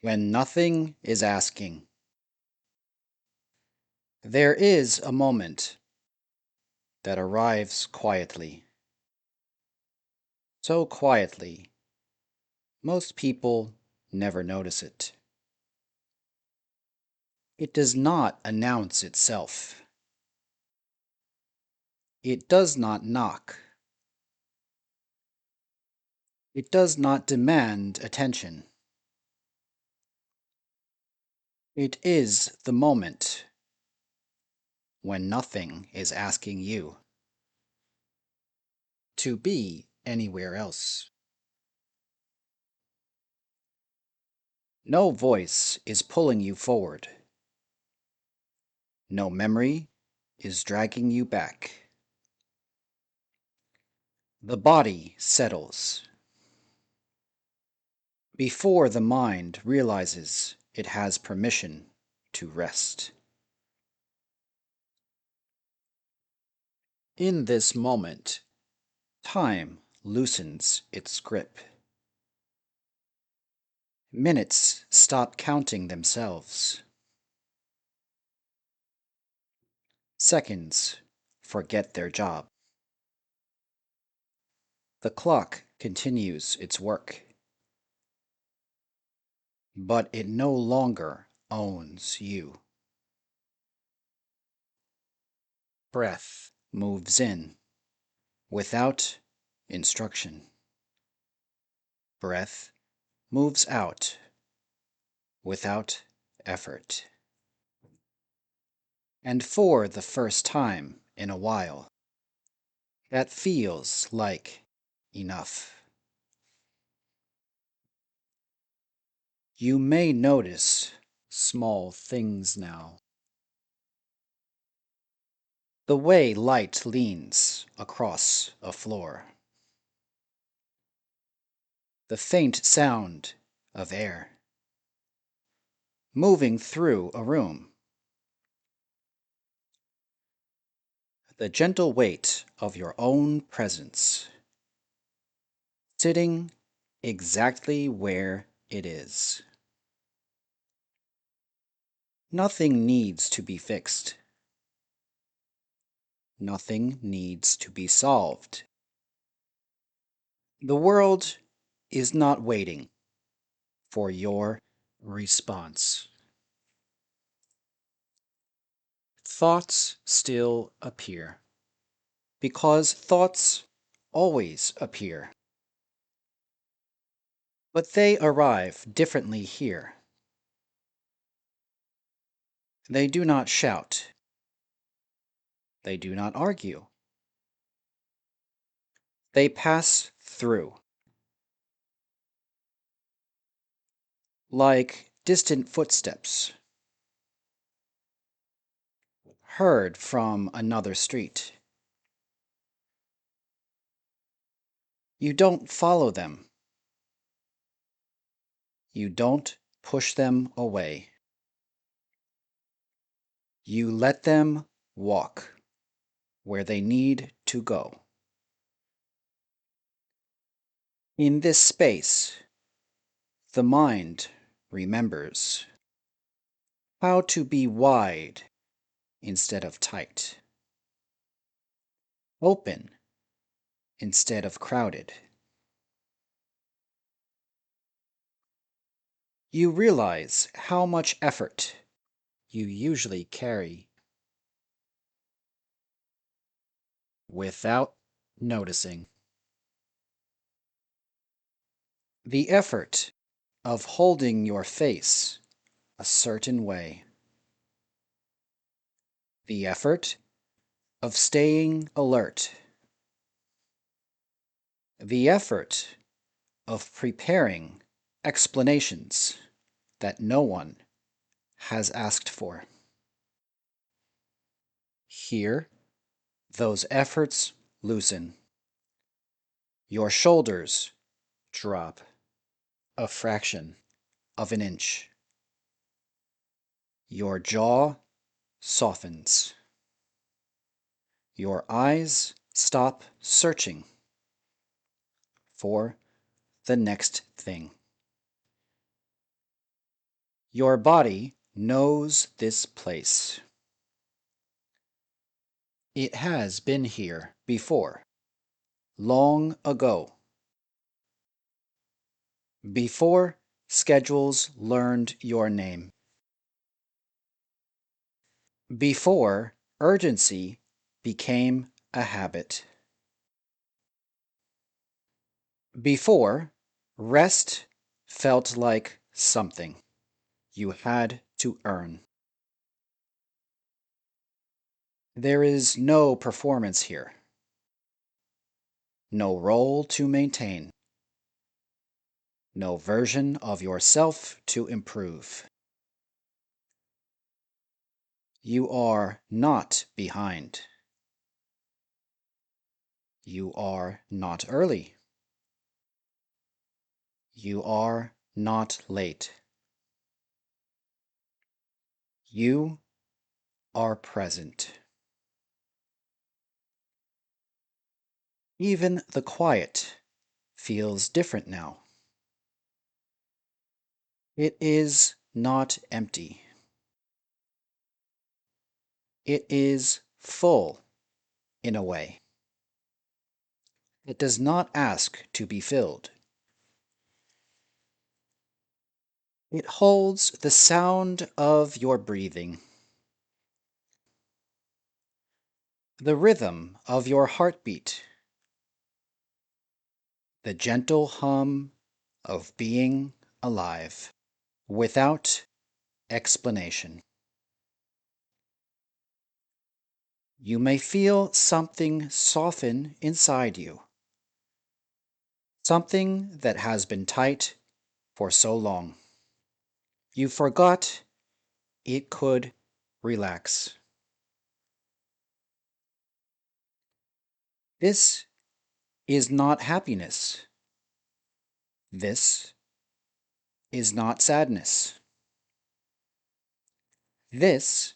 when nothing is asking. There is a moment that arrives quietly, so quietly, most people never notice it. It does not announce itself. It does not knock. It does not demand attention. It is the moment when nothing is asking you to be anywhere else. No voice is pulling you forward. No memory is dragging you back. The body settles before the mind realizes it has permission to rest. In this moment, time loosens its grip. Minutes stop counting themselves. Seconds forget their job. The clock continues its work, but it no longer owns you. Breath moves in without instruction. Breath moves out without effort. And for the first time in a while, that feels like enough. You may notice small things now. The way light leans across a floor. The faint sound of air moving through a room. The gentle weight of your own presence, sitting exactly where it is. Nothing needs to be fixed. Nothing needs to be solved. The world is not waiting for your response. Thoughts still appear, because thoughts always appear. But they arrive differently here. They do not shout. They do not argue. They pass through, like distant footsteps, heard from another street. You don't follow them. You don't push them away. You let them walk where they need to go. In this space, the mind remembers how to be wide instead of tight, open instead of crowded. You realize how much effort you usually carry without noticing. The effort of holding your face a certain way. The effort of staying alert. The effort of preparing explanations that no one has asked for. Here, those efforts loosen. Your shoulders drop a fraction of an inch. Your jaw softens. Your eyes stop searching for the next thing. Your body knows this place. It has been here before, long ago, before schedules learned your name, before urgency became a habit, before rest felt like something you had to earn. There is no performance here, no role to maintain, no version of yourself to improve. You are not behind. You are not early. You are not late. You are present. Even the quiet feels different now. It is not empty. It is full in a way. It does not ask to be filled. It holds the sound of your breathing, the rhythm of your heartbeat, the gentle hum of being alive without explanation. You may feel something soften inside you, something that has been tight for so long. You forgot it could relax. This is not happiness. This is not sadness. This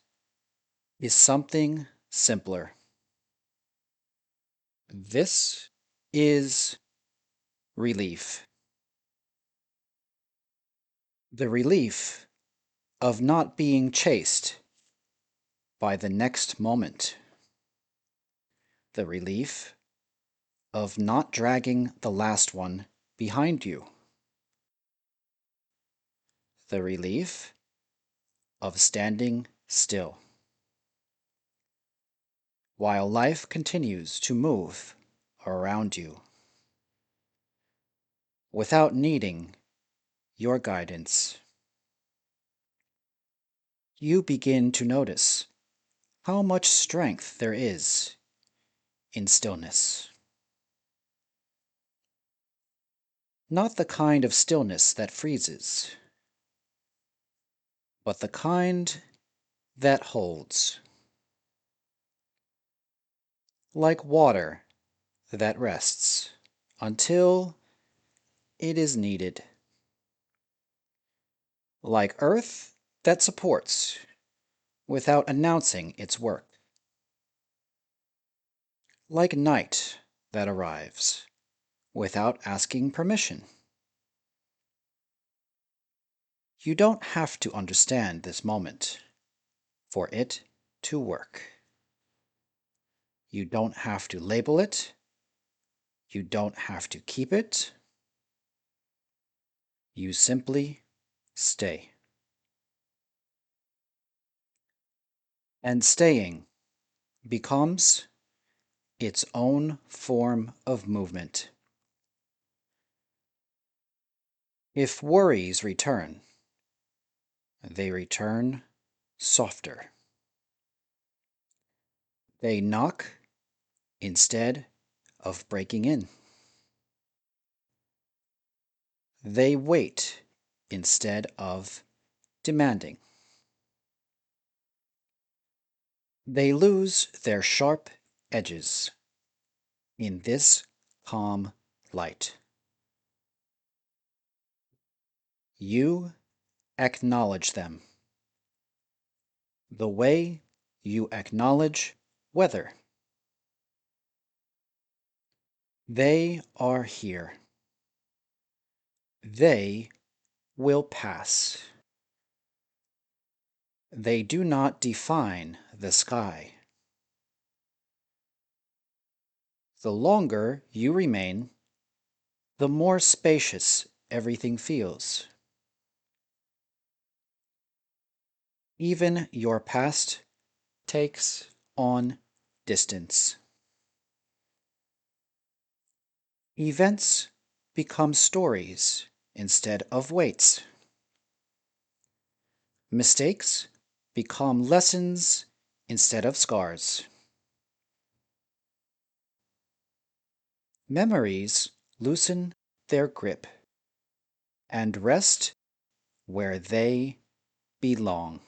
is something simpler. This is relief. The relief of not being chased by the next moment. The relief of not dragging the last one behind you. The relief of standing still while life continues to move around you without needing your guidance. You begin to notice how much strength there is in stillness. Not the kind of stillness that freezes, but the kind that holds, like water that rests until it is needed, like earth that supports without announcing its work, like night that arrives without asking permission. You don't have to understand this moment for it to work. You don't have to label it. You don't have to keep it. You simply stay. And staying becomes its own form of movement. If worries return, they return softer. They knock instead of breaking in. They wait instead of demanding. They lose their sharp edges in this calm light. You acknowledge them the way you acknowledge weather. They are here. They will pass. They do not define the sky. The longer you remain, the more spacious everything feels. Even your past takes on distance. Events become stories instead of weights. Mistakes become lessons instead of scars. Memories loosen their grip and rest where they belong.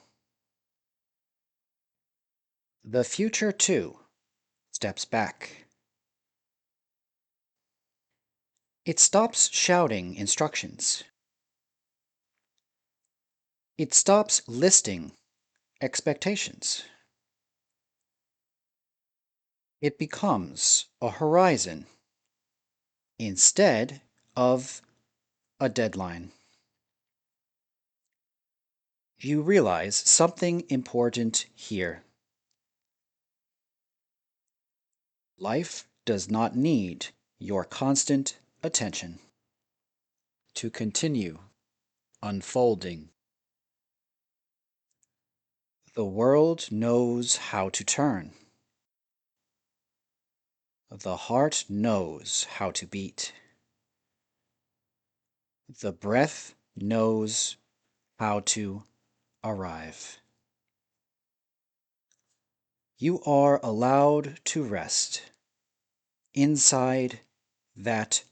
The future, too, steps back. It stops shouting instructions. It stops listing expectations. It becomes a horizon instead of a deadline. You realize something important here. Life does not need your constant attention to continue unfolding. The world knows how to turn. The heart knows how to beat. The breath knows how to arrive. You are allowed to rest inside that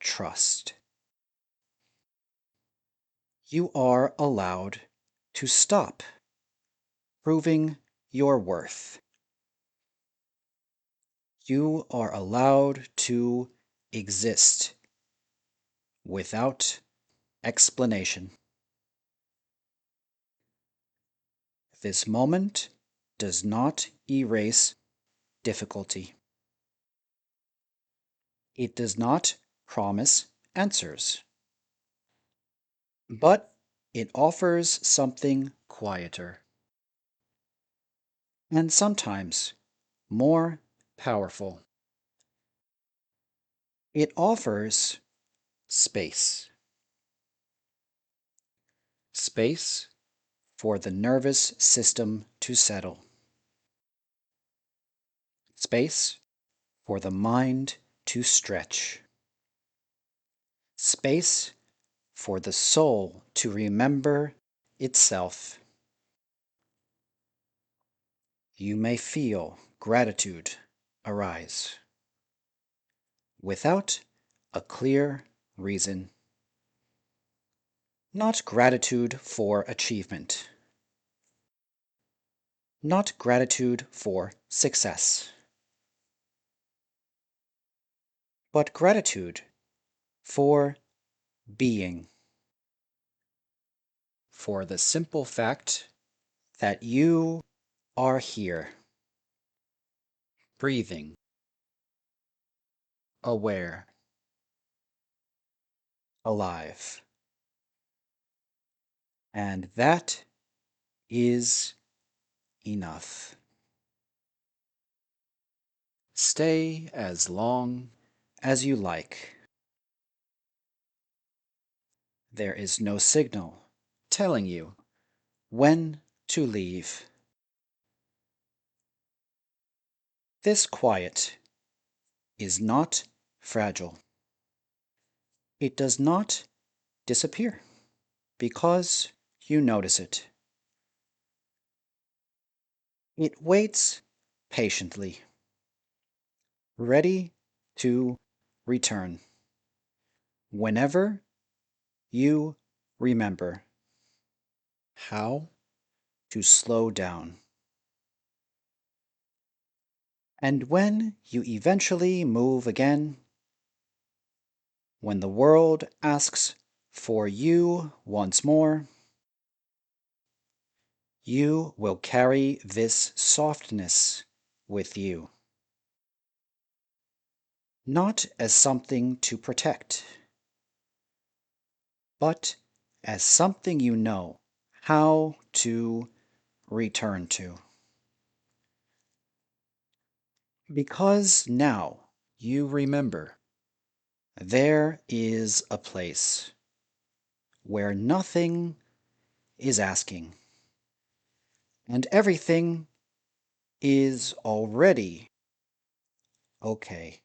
trust. You are allowed to stop proving your worth. You are allowed to exist without explanation. This moment does not erase difficulty. It does not promise answers, but it offers something quieter and sometimes more powerful. It offers space. Space for the nervous system to settle. Space for the mind to stretch. Space for the soul to remember itself. You may feel gratitude arise without a clear reason. Not gratitude for achievement. Not gratitude for success. But gratitude for being. For the simple fact that you are here, breathing, aware, alive. And that is enough. Stay as long as you like. There is no signal telling you when to leave. This quiet is not fragile. It does not disappear because you notice it. It waits patiently, ready to return whenever you remember how to slow down. And when you eventually move again, when the world asks for you once more, you will carry this softness with you, not as something to protect, but as something you know how to return to. Because now you remember there is a place where nothing is asking and everything is already okay.